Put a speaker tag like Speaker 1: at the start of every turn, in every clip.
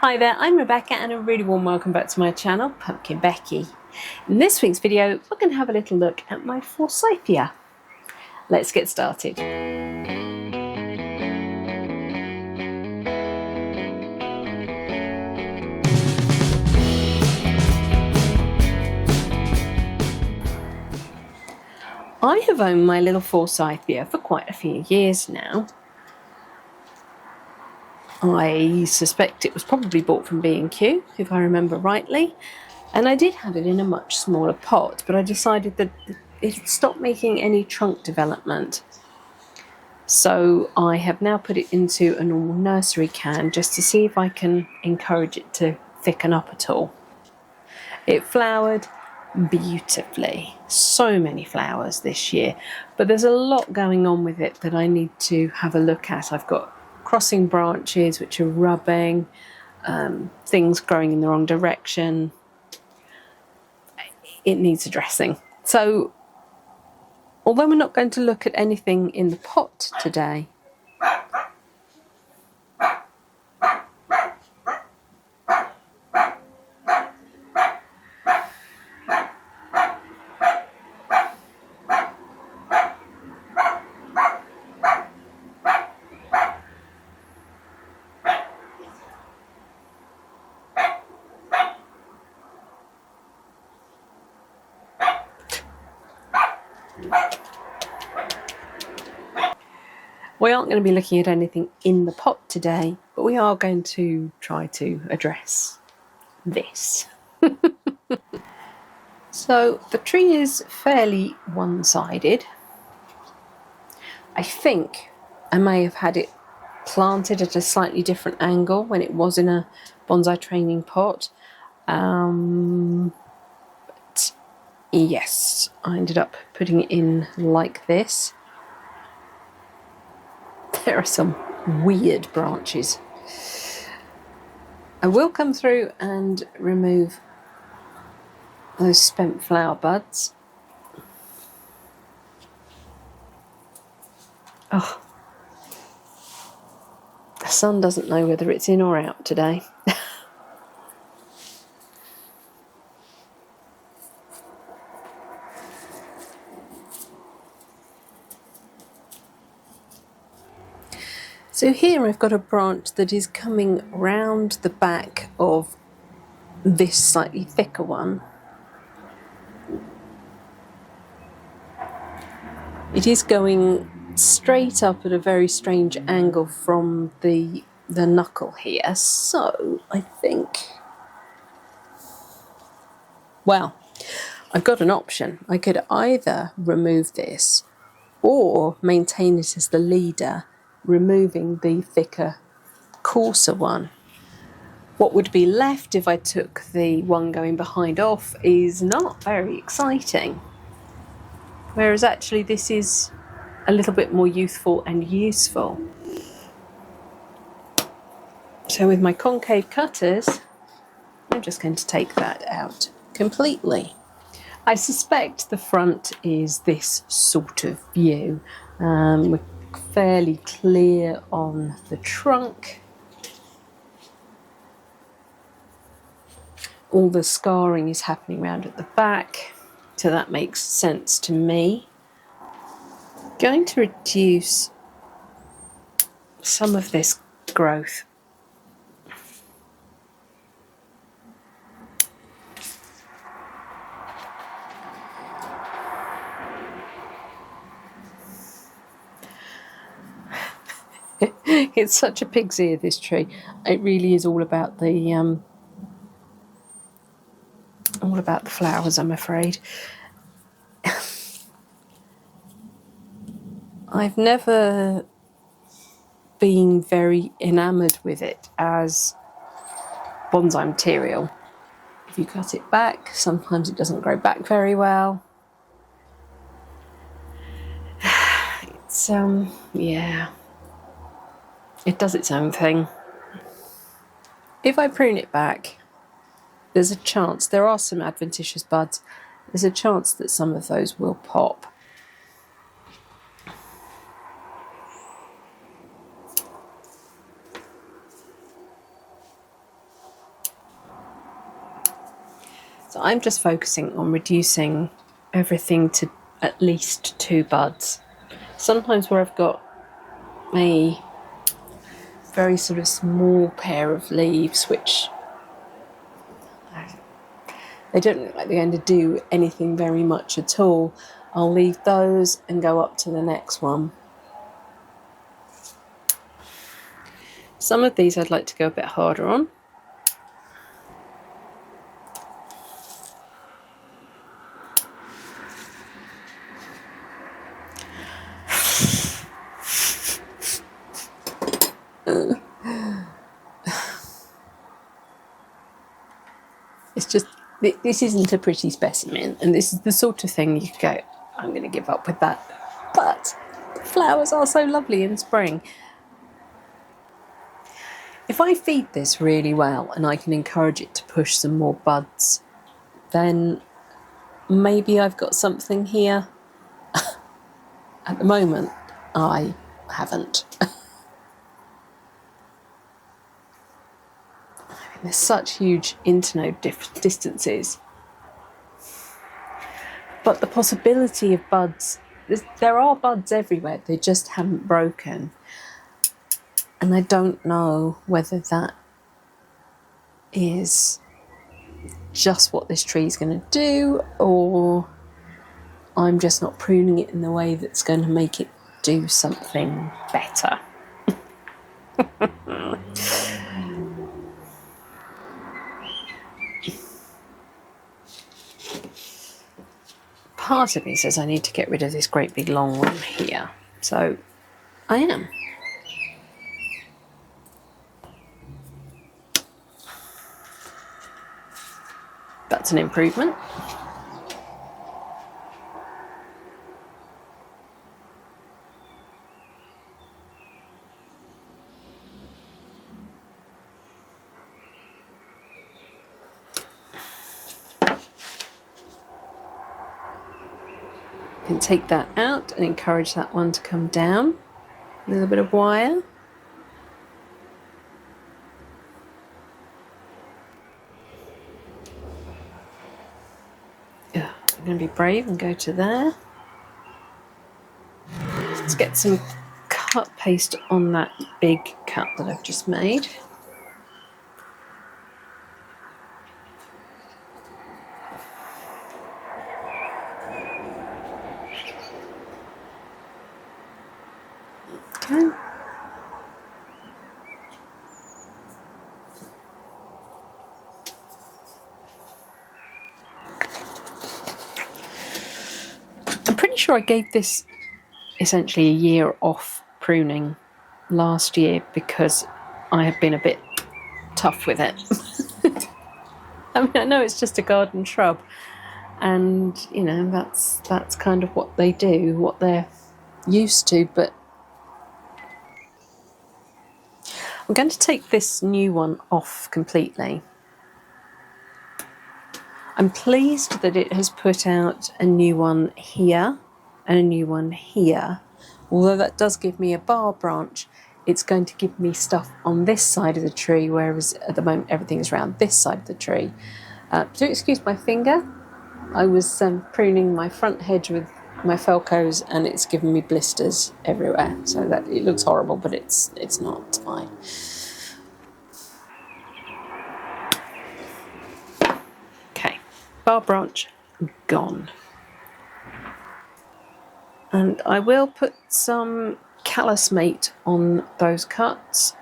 Speaker 1: Hi there, I'm Rebecca and a really warm welcome back to my channel, PumpkinBecki. In this week's video, we're going to have a little look at my Forsythia. Let's get started. I have owned my little Forsythia for quite a few years now. I suspect it was probably bought from B&Q, if I remember rightly, and I did have it in a much smaller pot, but I decided that it had stopped making any trunk development. So I have now put it into a normal nursery can just to see if I can encourage it to thicken up at all. It flowered beautifully, so many flowers this year, but there's a lot going on with it that I need to have a look at. I've got crossing branches which are rubbing, things growing in the wrong direction. It needs addressing. So although we're not going to look at anything in the pot today, we aren't going to be looking at anything in the pot today, but we are going to try to address this. So the tree is fairly one-sided. I think I may have had it planted at a slightly different angle when it was in a bonsai training pot. But yes, I ended up putting it in like this. There are some weird branches. I will come through and remove those spent flower buds. Oh, the sun doesn't know whether it's in or out today. So here I've got a branch that is coming round the back of this slightly thicker one. It is going straight up at a very strange angle from the knuckle here, so I think, well, I've got an option. I could either remove this or maintain it as the leader, removing the thicker, coarser one. What would be left if I took the one going behind off is not very exciting. Whereas actually this is a little bit more youthful and useful. So with my concave cutters, I'm just going to take that out completely. I suspect the front is this sort of view. We're fairly clear on the trunk. All the scarring is happening around at the back, so that makes sense to me. Going to reduce some of this growth. It's such a pig's ear, this tree. It really is all about the flowers, I'm afraid. I've never been very enamoured with it as bonsai material. If you cut it back, sometimes it doesn't grow back very well. It's yeah, it does its own thing. If I prune it back, there's a chance, there are some adventitious buds, there's a chance that some of those will pop. So I'm just focusing on reducing everything to at least 2 buds. Sometimes where I've got a very sort of small pair of leaves, which they don't look like they're going to do anything very much at all, I'll leave those and go up to the next one. Some of these I'd like to go a bit harder on. It's just, this isn't a pretty specimen, and this is the sort of thing you go, I'm going to give up with that. But the flowers are so lovely in spring. If I feed this really well and I can encourage it to push some more buds, then maybe I've got something here. At the moment, I haven't. There's such huge internode distances. But the possibility of buds, there are buds everywhere, they just haven't broken. And I don't know whether that is just what this tree is going to do, or I'm just not pruning it in the way that's going to make it do something better. Part of me says I need to get rid of this great big long one here, so I am. That's an improvement. Can take that out and encourage that one to come down. A little bit of wire. Yeah, I'm going to be brave and go to there. Let's get some cut paste on that big cut that I've just made. Okay. I'm pretty sure I gave this essentially a year off pruning last year because I have been a bit tough with it. I mean, I know it's just a garden shrub, and you know that's kind of what they do, what they're used to, but I'm going to take this new one off completely. I'm pleased that it has put out a new one here and a new one here. Although that does give me a bar branch, it's going to give me stuff on this side of the tree, whereas at the moment everything is around this side of the tree. Do excuse my finger. I was pruning my front hedge with my Felcos and it's given me blisters everywhere. So that it looks horrible, but it's not. It's fine. Okay, bar branch gone. And I will put some callus mate on those cuts.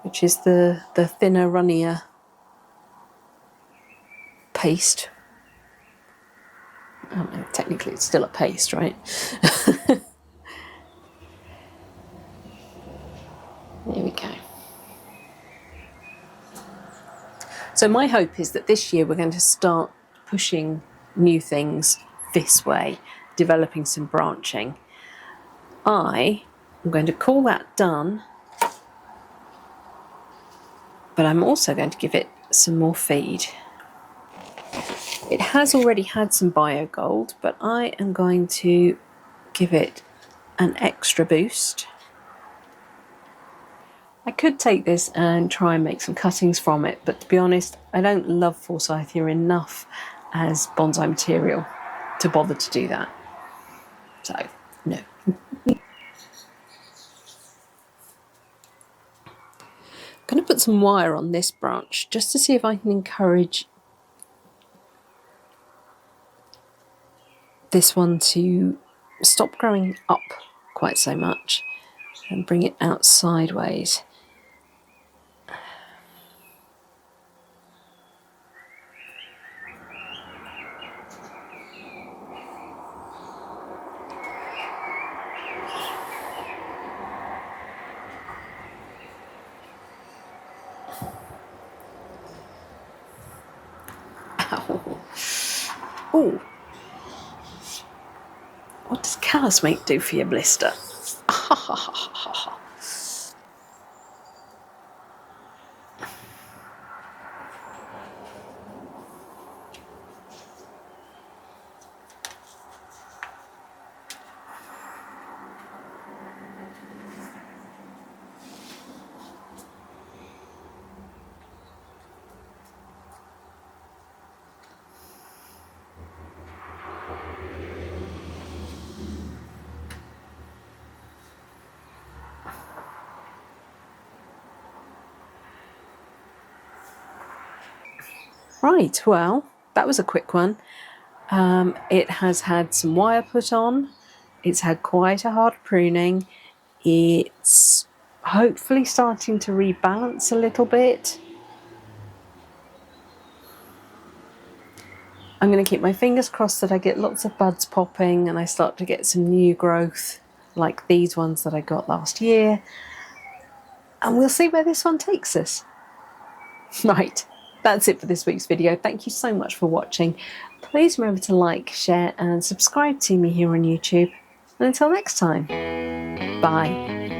Speaker 1: Which is the thinner, runnier paste. Oh, no, technically it's still a paste, right? There we go. So my hope is that this year we're going to start pushing new things this way, developing some branching. I am going to call that done, but I'm also going to give it some more feed. It has already had some biogold, but I am going to give it an extra boost. I could take this and try and make some cuttings from it, but to be honest, I don't love Forsythia enough as bonsai material to bother to do that. So, no. I'm going to put some wire on this branch just to see if I can encourage this one to stop growing up quite so much and bring it out sideways. Oh, what does callus mate do for your blister? Right, well, that was a quick one. It has had some wire put on. It's had quite a hard pruning. It's hopefully starting to rebalance a little bit. I'm going to keep my fingers crossed that I get lots of buds popping and I start to get some new growth like these ones that I got last year. And we'll see where this one takes us. Right, that's it for this week's video. Thank you so much for watching. Please remember to like, share and subscribe to me here on YouTube. And until next time, bye.